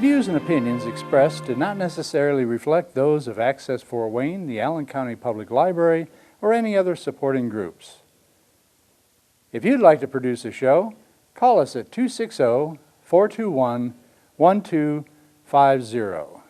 views and opinions expressed do not necessarily reflect those of Access Fort Wayne, the Allen County Public Library, or any other supporting groups. If you'd like to produce a show, call us at 260-421-1250.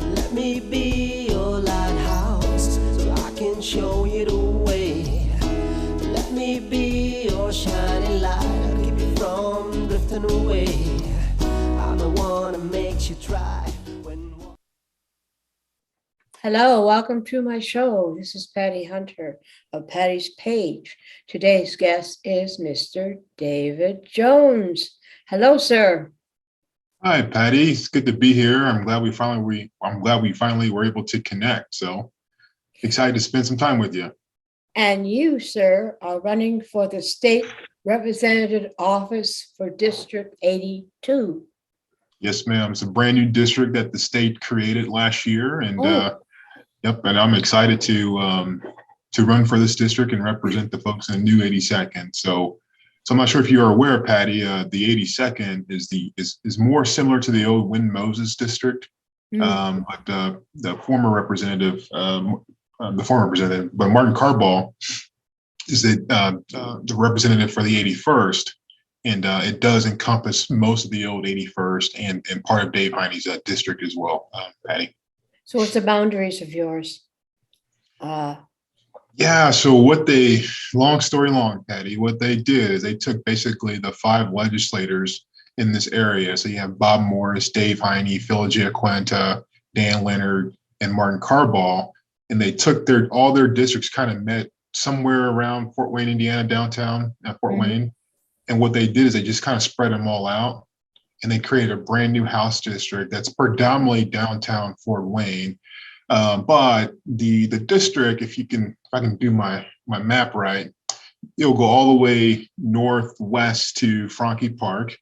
Let me be your lighthouse so I can show you the way. Let me be your shining light, I'll keep you from drifting away. I'm the one that makes you try when. Hello, welcome to my show. This is Patty Hunter of Patty's Page. Today's guest is Mr. Davyd Jones. Hello, sir. Hi, Patty. It's good to be here. I'm glad we finally were able to connect. So excited to spend some time with you. And you, sir, are running for the state representative office for District 82. Yes, ma'am. It's a brand new district that the state created last year, and and I'm excited to run for this district and represent the folks in the new 82nd. So I'm not sure if you are aware, Patty. The 82nd is more similar to the old Win Moses district, but the former representative, but Martin Carball is the representative for the 81st, and it does encompass most of the old 81st and part of Dave Heine's district as well, Patty. So what's the boundaries of yours? Yeah, so long story long, Patty, what they did is they took basically the 5 legislators in this area. So you have Bob Morris, Dave Heine, Phil Giaquanta, Dan Leonard, and Martin Carball, and they took all their districts kind of met somewhere around Fort Wayne, Indiana, downtown at Fort Wayne. And what they did is they just kind of spread them all out, and they created a brand new House district that's predominantly downtown Fort Wayne. But the district, if I can do my map right, it'll go all the way northwest to Franke Park,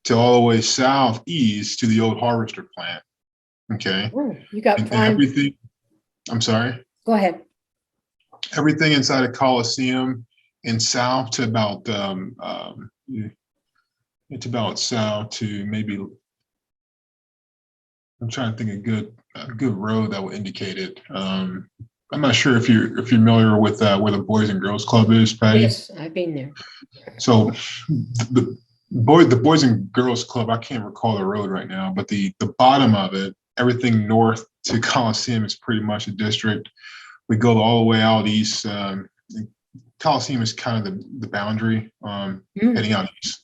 to all the way southeast to the old Harvester plant. Okay. Oh, you got and prime. everything. I'm sorry. Go ahead. Everything inside of Coliseum and south to about it's about south to maybe. I'm trying to think a good road that will indicate it. I'm not sure if you're familiar with where the Boys and Girls Club is, Patty. Yes, I've been there. So the Boys and Girls Club, I can't recall the road right now, but the bottom of it, everything north to Coliseum is pretty much a district. We go all the way out east. Coliseum is kind of the boundary heading out east.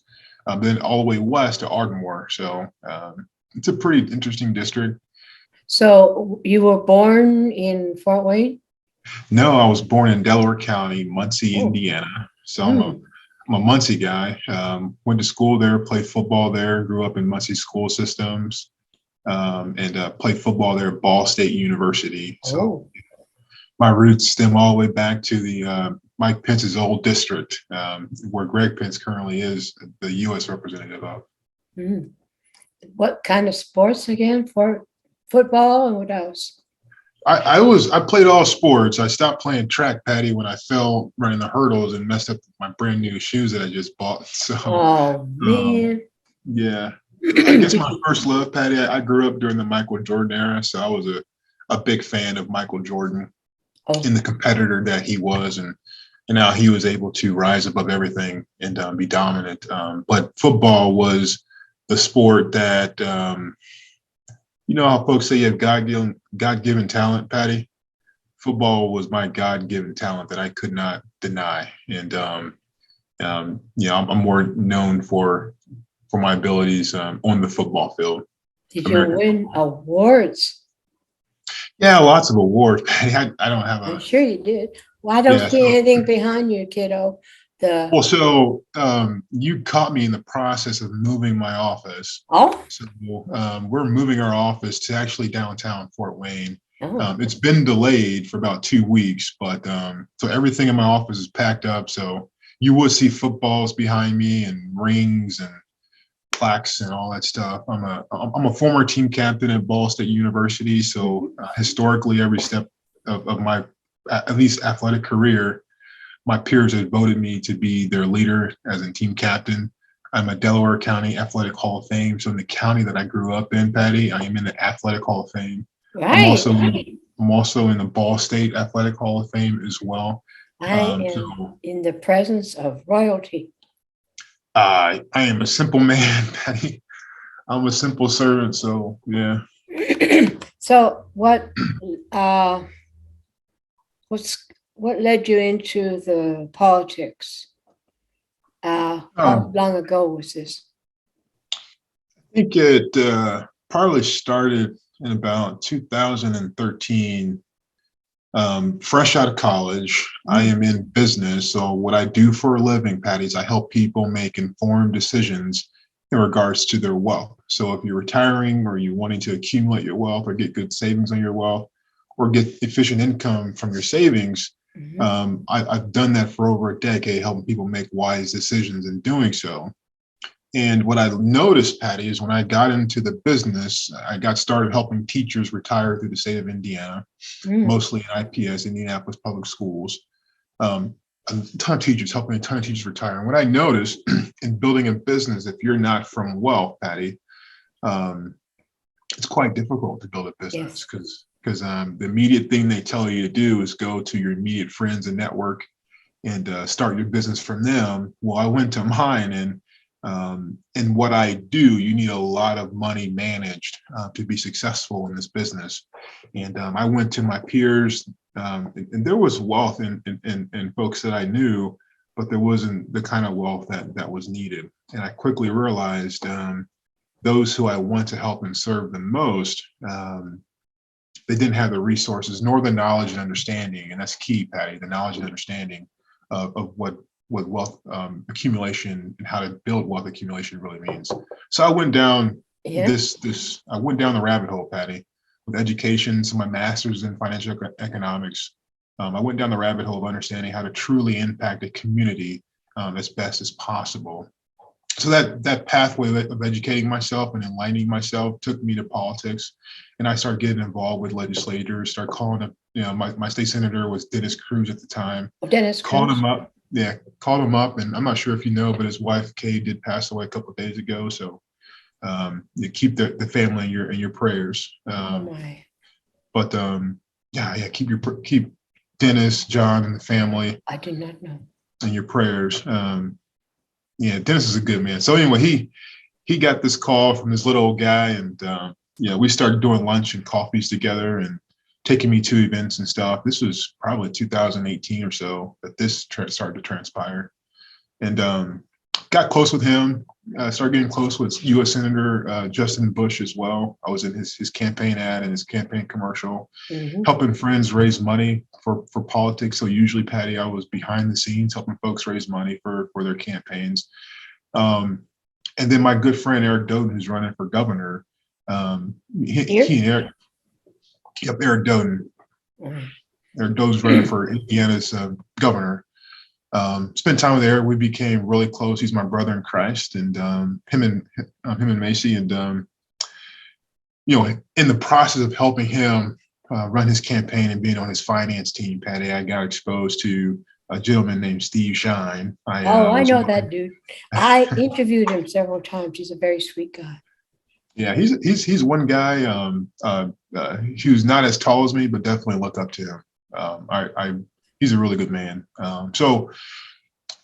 Then all the way west to Ardmore. So it's a pretty interesting district. So you were born in Fort Wayne? No, I was born in Delaware County, Muncie, Indiana. So I'm a Muncie guy. Went to school there, played football there, grew up in Muncie school systems, and played football there at Ball State University. So my roots stem all the way back to the Mike Pence's old district, where Greg Pence currently is the U.S. representative of. What kind of sports again? For football and what else? I played all sports. I stopped playing track, Patty, when I fell running the hurdles and messed up my brand new shoes that I just bought. So, oh man, yeah. I guess my first love, Patty. I grew up during the Michael Jordan era, so I was a big fan of Michael Jordan and the competitor that he was, and how he was able to rise above everything and be dominant. But football was the sport that, you know how folks say you have God-given talent, Patty? Football was my God-given talent that I could not deny. And, I'm more known for my abilities on the football field. Did you win awards? Yeah, lots of awards, Patty. I don't have I'm sure you did. Well, I don't see anything behind you, kiddo. So you caught me in the process of moving my office. Oh. So we're moving our office to actually downtown Fort Wayne. Oh. It's been delayed for about 2 weeks, but so everything in my office is packed up. So you will see footballs behind me and rings and plaques and all that stuff. I'm a former team captain at Ball State University. So historically, every step of my at least athletic career, my peers have voted me to be their leader as a team captain. I'm a Delaware County Athletic Hall of Fame. So in the county that I grew up in, Patty, I am in the Athletic Hall of Fame. I'm Right. also in the Ball State Athletic Hall of Fame as well. I am So in the presence of royalty. I am a simple man, Patty. I'm a simple servant. So yeah. So what led you into the politics? How long ago was this? I think it probably started in about 2013. Fresh out of college, I am in business. So what I do for a living, Patty, is I help people make informed decisions in regards to their wealth. So if you're retiring or you wanting to accumulate your wealth or get good savings on your wealth or get efficient income from your savings, I've done that for over a decade, helping people make wise decisions in doing so. And what I noticed, Patty, is when I got into the business, I got started helping teachers retire through the state of Indiana, mostly in IPS, Indianapolis Public Schools. A ton of teachers, helping a ton of teachers retire. And what I noticed in building a business, if you're not from wealth, Patty, it's quite difficult to build a business because the immediate thing they tell you to do is go to your immediate friends and network and start your business from them. Well, I went to mine, and what I do, you need a lot of money managed to be successful in this business. And I went to my peers, and there was wealth in folks that I knew, but there wasn't the kind of wealth that was needed. And I quickly realized those who I want to help and serve the most, they didn't have the resources nor the knowledge and understanding. And that's key, Patty, the knowledge and understanding of what wealth accumulation and how to build wealth accumulation really means. So I went down I went down the rabbit hole, Patty, with education, so my master's in financial economics. I went down the rabbit hole of understanding how to truly impact a community as best as possible. So that pathway of educating myself and enlightening myself took me to politics, and I started getting involved with legislators. Started calling up, my state senator was Dennis Cruz at the time. Called him up. Yeah, called him up, and I'm not sure if you know, but his wife Kay did pass away a couple of days ago. So you keep the family in your prayers. But keep Dennis, John, and the family. I did not know. In your prayers. Dennis is a good man. So anyway, he got this call from this little old guy, and we started doing lunch and coffees together and taking me to events and stuff. This was probably 2018 or so that this started to transpire, and got close with him. Started getting close with U.S. Senator Justin Bush as well. I was in his campaign ad and his campaign commercial, helping friends raise money for politics. So usually, Patty, I was behind the scenes helping folks raise money for their campaigns. And then my good friend Eric Doden, who's running for governor, Eric Doden. Eric Doden's running for Indiana's governor. Spent time with Eric. We became really close. He's my brother in Christ, and him and Macy, and in the process of helping him run his campaign and being on his finance team, Patty, I got exposed to a gentleman named Steve Shine. I know that dude. I interviewed him several times. He's a very sweet guy. Yeah, he's one guy who's not as tall as me, but definitely look up to him. He's a really good man. So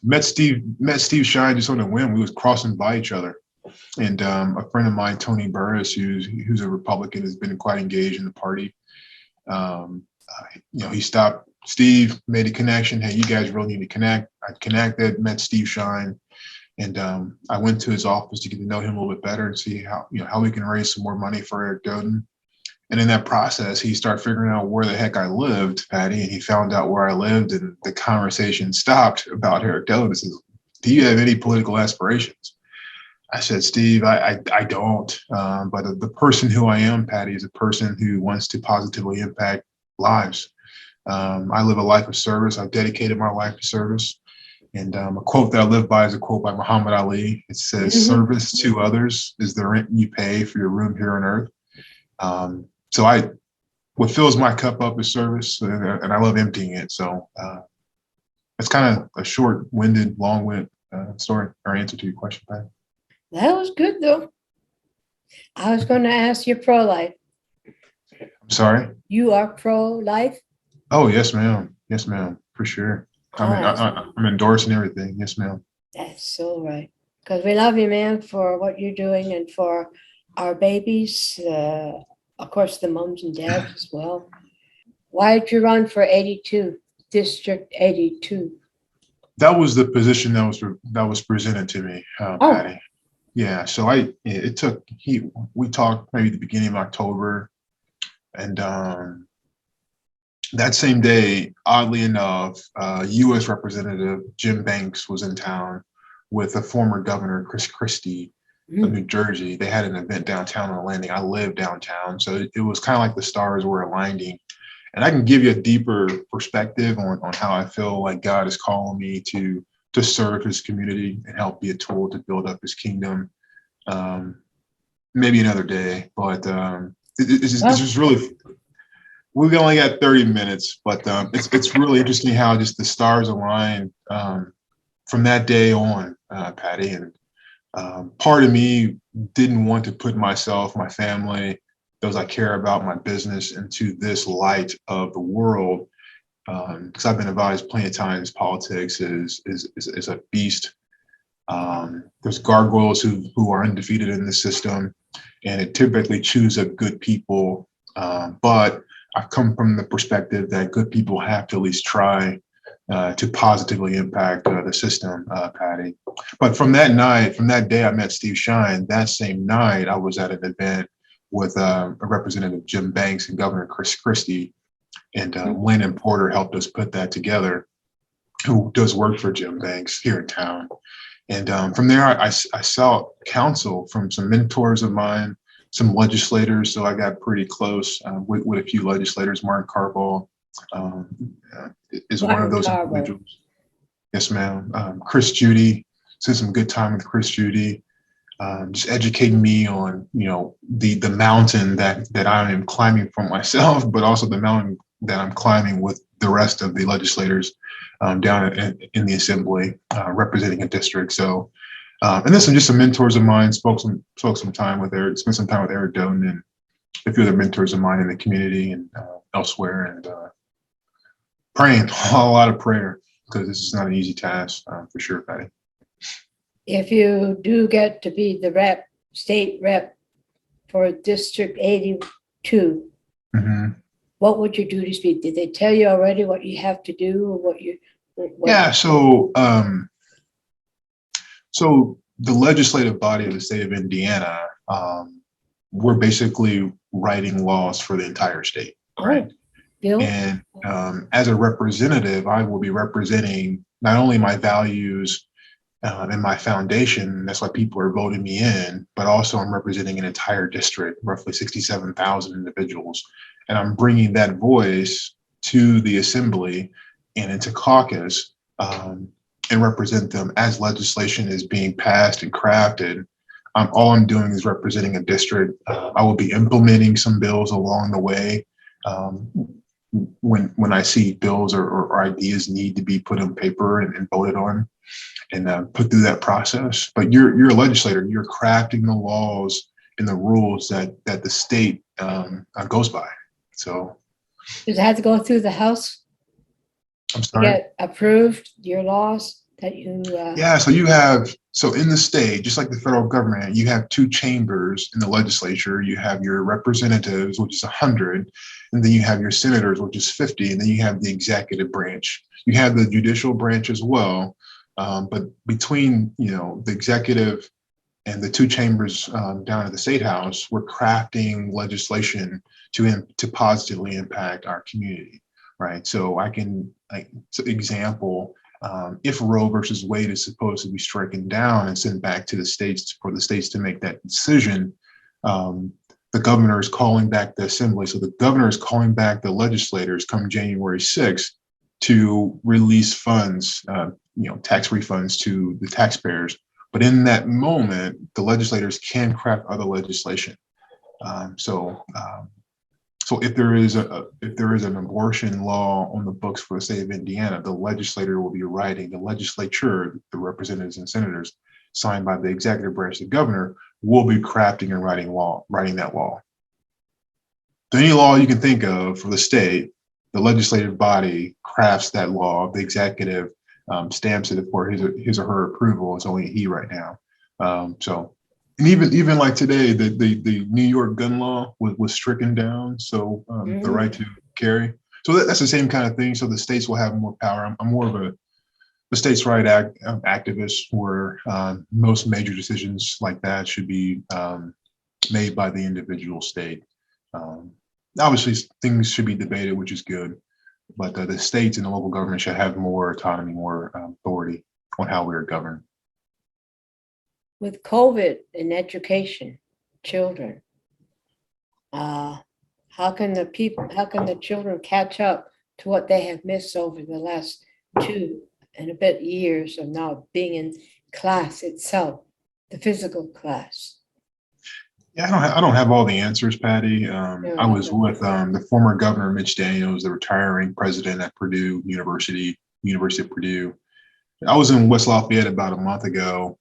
met Steve Shine just on a whim. We was crossing by each other, and a friend of mine, Tony Burris, who's a Republican, has been quite engaged in the party. He stopped. Steve made a connection. Hey, you guys really need to connect. I connected, met Steve Shine, and I went to his office to get to know him a little bit better and see how we can raise some more money for Eric Doden. And in that process, he started figuring out where the heck I lived, Patty, and he found out where I lived, and the conversation stopped about Eric Doden. He says, "Do you have any political aspirations?" I said, "Steve, I don't, but the person who I am, Patty, is a person who wants to positively impact lives. I live a life of service. I've dedicated my life to service. And a quote that I live by is a quote by Muhammad Ali. It says, Mhm. "Service to others is the rent you pay for your room here on earth." So what fills my cup up is service, and I love emptying it. So it's kind of a short-winded, long-winded story or answer to your question, Pat. That was good, though. I was going to ask you pro-life. I'm sorry. You are pro-life? Oh, yes, ma'am. Yes, ma'am. For sure. I'm endorsing everything. Yes, ma'am. That's so right. Because we love you, man, for what you're doing and for our babies. Of course, the moms and dads as well. Why did you run for 82, District 82? That was the position that was presented to me, Oh, Patty. Yeah. So we talked maybe the beginning of October, and that same day, oddly enough, U.S. Representative Jim Banks was in town with a former governor, Chris Christie of New Jersey. They had an event downtown on the Landing. I live downtown, so it was kind of like the stars were aligning. And I can give you a deeper perspective on how I feel like God is calling me to serve His community and help be a tool to build up His kingdom. Maybe another day, but it's just really. We've only got 30 minutes, but it's really interesting how just the stars align from that day on, Patty. And part of me didn't want to put myself, my family, those I care about, my business into this light of the world, because I've been advised plenty of times politics is a beast. There's gargoyles who are undefeated in the system, and it typically chews up good people, but I've come from the perspective that good people have to at least try to positively impact the system, Patty. But from that day I met Steve Shine, that same night I was at an event with a Representative Jim Banks and Governor Chris Christie, and Landon Porter helped us put that together, who does work for Jim Banks here in town. And from there, I sought counsel from some mentors of mine, some legislators. So I got pretty close with a few legislators. Martin Carball is one of those individuals. Yes, ma'am. Chris Judy, spent some good time with Chris Judy, just educating me on, the mountain that I am climbing for myself, but also the mountain that I'm climbing with the rest of the legislators down in the assembly, representing a district. So, and then some mentors of mine, spent some time with Eric Doan and a few other mentors of mine in the community and elsewhere, and praying, a lot of prayer, because this is not an easy task, for sure, Patty. If you do get to be the state rep for District 82, what would your duties be? Did they tell you already what you have to do, or Yeah, so the legislative body of the state of Indiana, we're basically writing laws for the entire state, right? Bill? And as a representative, I will be representing not only my values and my foundation, that's why people are voting me in, but also I'm representing an entire district, roughly 67,000 individuals. And I'm bringing that voice to the assembly and into caucus, and represent them as legislation is being passed and crafted. All I'm doing is representing a district. I will be implementing some bills along the way. When I see bills or ideas need to be put on paper and voted on and put through that process. But you're a legislator. You're crafting the laws and the rules that the state goes by. So does it have to go through the House? I'm sorry. To get approved, your laws that you? Yeah. So in the state, just like the federal government, you have two chambers in the legislature. You have your representatives, which is 100, and then you have your senators, which is 50, and then you have the executive branch. You have the judicial branch as well, but between the executive and the two chambers down at the state house, we're crafting legislation to positively impact our community, right? So example. If Roe versus Wade is supposed to be stricken down and sent back to the states for the states to make that decision, the governor is calling back the assembly. So the governor is calling back the legislators come January 6th to release funds tax refunds to the taxpayers. But in that moment, the legislators can craft other legislation. So if there is an abortion law on the books for the state of Indiana, the legislature, the representatives and senators signed by the executive branch, the governor, will be crafting and writing that law. So any law you can think of for the state, the legislative body crafts that law. The executive stamps it for his or her approval. It's only he right now. And even like today, the New York gun law was stricken down. So the right to carry. So that's the same kind of thing. So the states will have more power. I'm more of a states' right activist, where most major decisions like that should be made by the individual state. Obviously, things should be debated, which is good, but the states and the local government should have more autonomy, more authority on how we are governed. With COVID in education, children, how can the children catch up to what they have missed over the last 2 and a bit years of now being in class itself, the physical class? Yeah, I don't have all the answers, Patty. I was with the former governor, Mitch Daniels, the retiring president at University of Purdue. I was in West Lafayette about a month ago,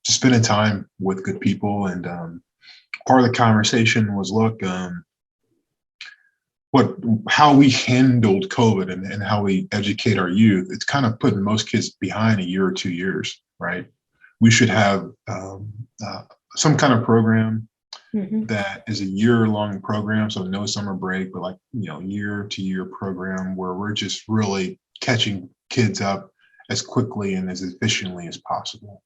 just spending time with good people. And part of the conversation was, look, how we handled COVID and how we educate our youth. It's kind of putting most kids behind a year or 2 years, right? We should have some kind of program that is a year-long program, so no summer break, but year-to-year program where we're just really catching kids up as quickly and as efficiently as possible.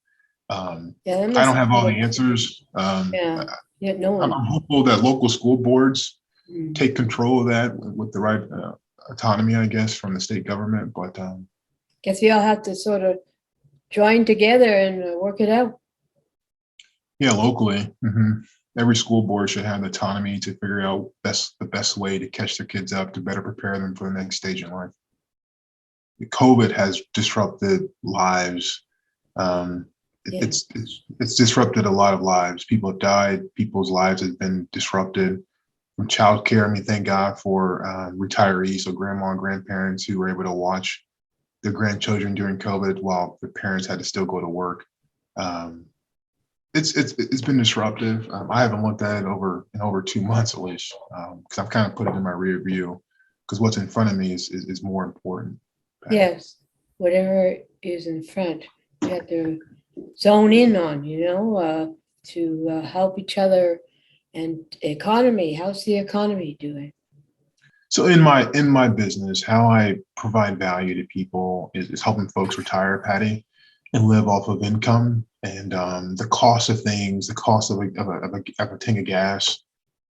I don't have all the answers. I'm hopeful that local school boards take control of that with the right autonomy, I guess, from the state government. But guess we all have to sort of join together and work it out. Yeah, locally. Every school board should have the autonomy to figure out the best way to catch their kids up, to better prepare them for the next stage in life. COVID has disrupted lives. It's disrupted a lot of lives. People have died. People's lives have been disrupted. From childcare, I mean, thank God for retirees, so grandma and grandparents who were able to watch their grandchildren during COVID while their parents had to still go to work. It's been disruptive. I haven't looked at it in over 2 months at least, because I've kind of put it in my rear view, because what's in front of me is more important. Yes, whatever is in front, you have to zone in on, to help each other. And economy, how's the economy doing? So in my business, how I provide value to people is helping folks retire, Patty, and live off of income. And the cost of things, the cost of a tank of gas,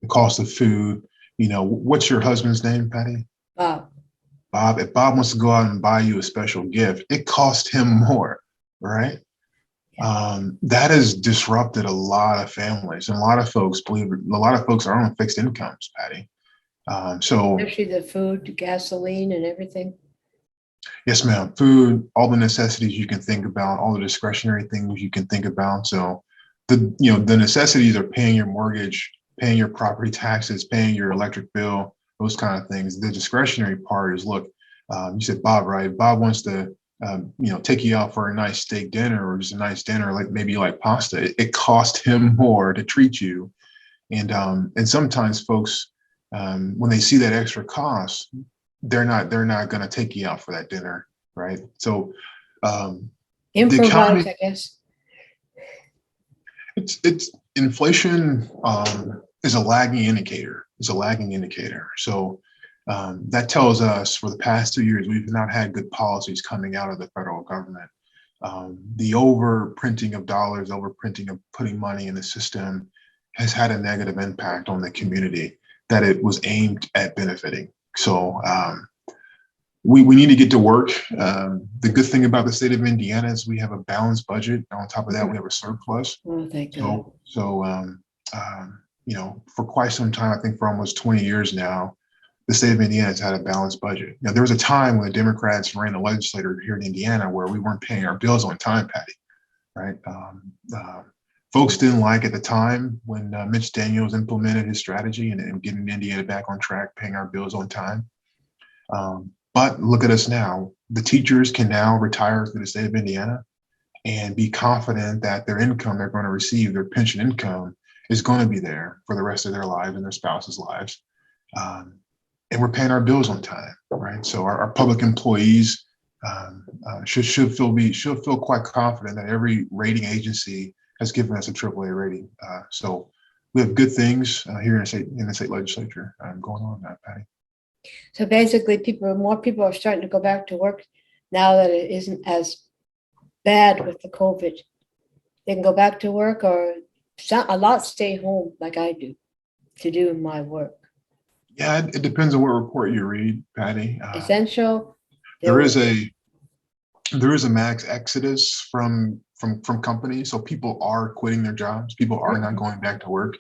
the cost of food. What's your husband's name, Patty? Bob. Bob. If Bob wants to go out and buy you a special gift, it costs him more, right? That has disrupted a lot of families, and a lot of folks are on fixed incomes, Patty. Especially the food, the gasoline, and everything. Yes, ma'am. Food, all the necessities you can think about, all the discretionary things you can think about. So the necessities are paying your mortgage, paying your property taxes, paying your electric bill, those kind of things. The discretionary part is, look, you said Bob, right? Bob wants to take you out for a nice steak dinner, or just a nice dinner, like maybe like pasta. It cost him more to treat you. And sometimes folks, when they see that extra cost, they're not going to take you out for that dinner, right? So Improvise, I guess. It's inflation is a lagging indicator. So that tells us for the past 2 years, we've not had good policies coming out of the federal government. The overprinting of dollars, overprinting of putting money in the system has had a negative impact on the community that it was aimed at benefiting. So we need to get to work. The good thing about the state of Indiana is we have a balanced budget. On top of that, we have a surplus. Oh, thank God. So for quite some time, I think for almost 20 years now, the state of Indiana has had a balanced budget. Now, there was a time when the Democrats ran the legislature here in Indiana where we weren't paying our bills on time, Patty, right? Folks didn't like at the time when Mitch Daniels implemented his strategy and getting Indiana back on track, paying our bills on time. But look at us now. The teachers can now retire through the state of Indiana and be confident that their income they're going to receive, their pension income, is going to be there for the rest of their lives and their spouses' lives. And we're paying our bills on time, right? So our public employees should feel quite confident that every rating agency has given us a AAA rating. So we have good things here in the state legislature going on, Patty. So basically, more people are starting to go back to work now that it isn't as bad with the COVID. They can go back to work, or a lot stay home like I do to do my work. Yeah, it depends on what report you read, Patty. Essential. There is a max exodus from companies, so people are quitting their jobs. People are not going back to work.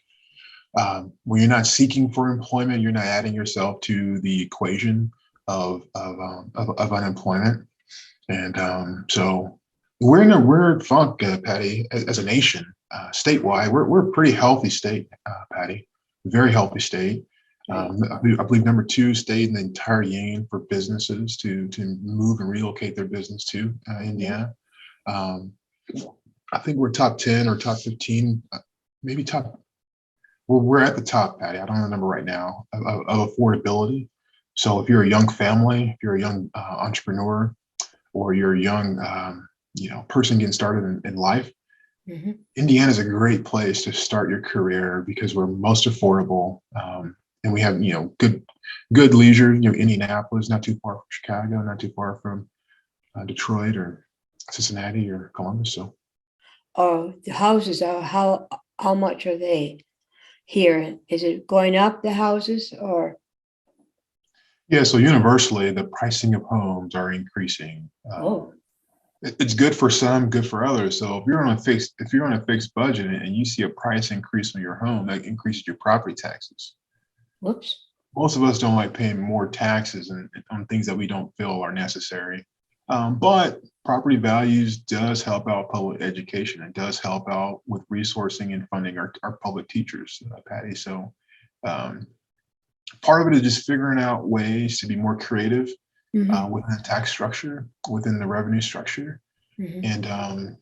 When you're not seeking for employment, you're not adding yourself to the equation of unemployment, and so we're in a weird funk, Patty, as a nation, statewide. We're a pretty healthy state, Patty, very healthy state. I believe number 2 state in the entire union for businesses to move and relocate their business to Indiana. I think we're top 10 or top 15, maybe top. We're at the top, Patty. I don't know the number right now of affordability. So if you're a young family, if you're a young entrepreneur, or you're a young person getting started in life, Indiana is a great place to start your career because we're most affordable, and we have good leisure. Indianapolis, not too far from Chicago, not too far from Detroit or Cincinnati or Columbus. So, the houses are how much are they here? Is it going up, the houses, or? Yeah, so universally, the pricing of homes are increasing. It's good for some, good for others. So if you're on a fixed budget and you see a price increase on your home, that increases your property taxes. Whoops. Most of us don't like paying more taxes on things that we don't feel are necessary. But property values does help out public education. It does help out with resourcing and funding our public teachers, Patty. So part of it is just figuring out ways to be more creative within the tax structure, within the revenue structure, and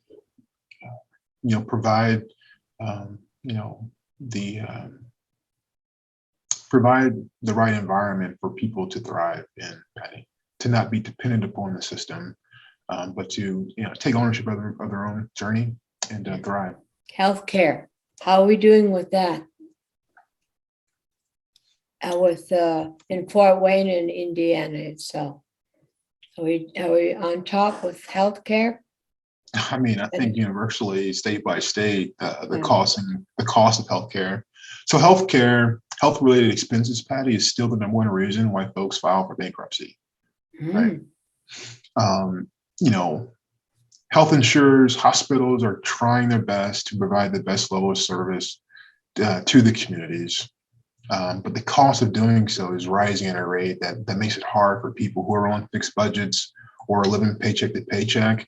provide provide the right environment for people to thrive in, Patty, to not be dependent upon the system, but to take ownership of their own journey and thrive. Healthcare. How are we doing with that? In Fort Wayne and Indiana itself, are we on top with healthcare? I mean, I think universally, state by state, the cost of healthcare. So health-related expenses, Patty, is still the number one reason why folks file for bankruptcy. Right? Health insurers, hospitals are trying their best to provide the best level of service to the communities. But the cost of doing so is rising at a rate that makes it hard for people who are on fixed budgets or are living paycheck to paycheck.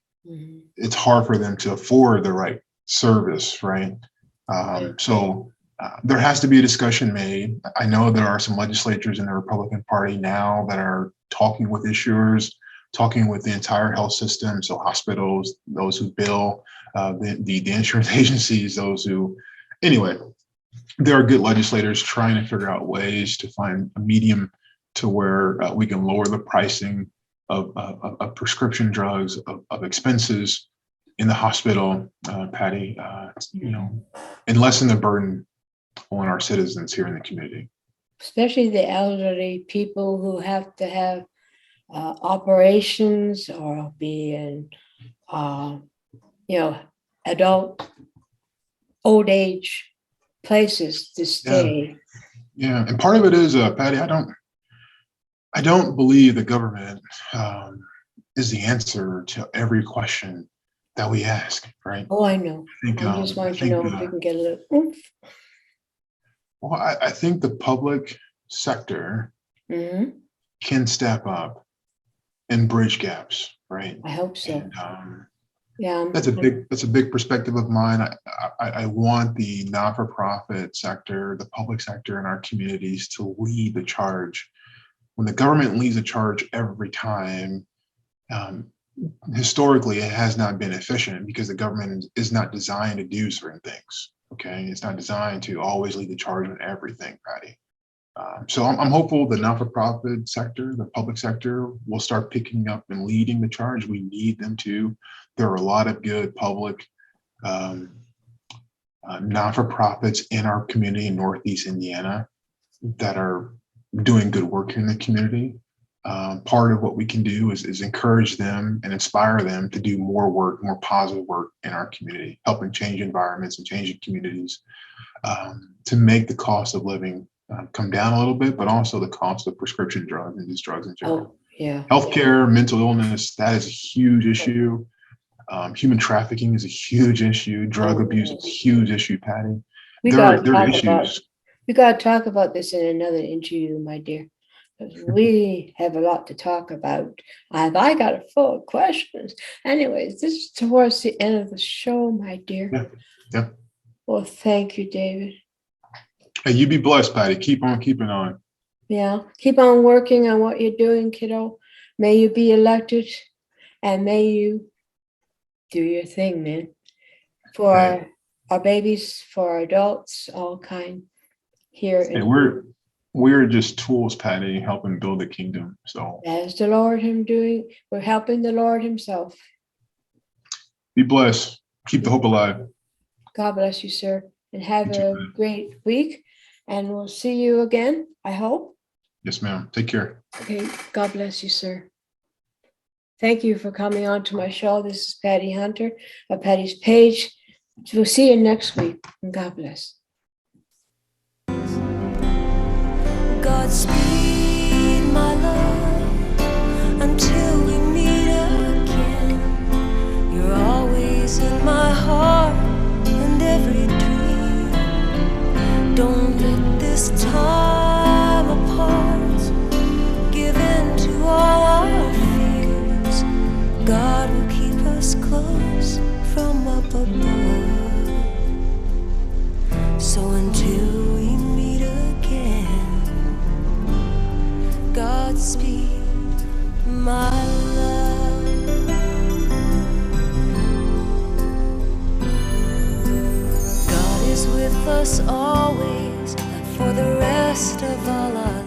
It's hard for them to afford the right service, right? So there has to be a discussion made. I know there are some legislators in the Republican Party now that are talking with issuers, talking with the entire health system, so hospitals, those who bill, the insurance agencies, those who, anyway. There are good legislators trying to figure out ways to find a medium to where we can lower the pricing of prescription drugs, of expenses in the hospital, Patty, and lessen the burden on our citizens here in the community. Especially the elderly people who have to have operations or be in, adult old age places to stay. Yeah, and part of it is, Patty, I don't believe the government is the answer to every question that we ask, right? Oh, I know. I just want to know if we can get a little oomph. Well, I think the public sector Mhm. can step up and bridge gaps, right? I hope so. And Yeah. that's a big perspective of mine. I want the not-for-profit sector, the public sector in our communities to lead the charge. When the government leads the charge every time, historically, it has not been efficient because the government is not designed to do certain things. Okay, it's not designed to always lead the charge on everything, Patty. So I'm hopeful the not-for-profit sector, the public sector, will start picking up and leading the charge. We need them to. There are a lot of good public not-for-profits in our community in Northeast Indiana that are doing good work in the community. Part of what we can do is encourage them and inspire them to do more work, more positive work in our community, helping change environments and changing communities, to make the cost of living come down a little bit, but also the cost of prescription drugs and just drugs in general. Oh, yeah. Healthcare, mental illness, that is a huge issue. Human trafficking is a huge issue. Drug abuse is a huge issue, Patty. We There gotta are talk issues. about, we gotta talk about this in another interview, my dear. 'Cause we have a lot to talk about. And I got a full of questions. Anyways, this is towards the end of the show, my dear. Yeah. Well, thank you, David. Hey, you be blessed, Patty. Keep on keeping on. Yeah, keep on working on what you're doing, kiddo. May you be elected and may you do your thing, man. For Hey. our babies, for our adults, all kind here. And we're just tools, Patty, helping build the kingdom. So As the Lord him doing, we're helping the Lord himself. be blessed. Keep the hope alive. God bless you, sir, and have You too, a man. great week. And we'll see you again, I hope. Yes, ma'am. Take care. Okay, God bless you, sir. Thank you for coming on to my show. This is Patty Hunter of Patty's Page. We'll see you next week, and God bless. Godspeed, my love, until we meet again. You're always in my heart and every dream. Don't let this time apart give in to all our fears. God will keep us close from up above. So until we meet again, Godspeed, my love. God is with us always for the rest of our lives.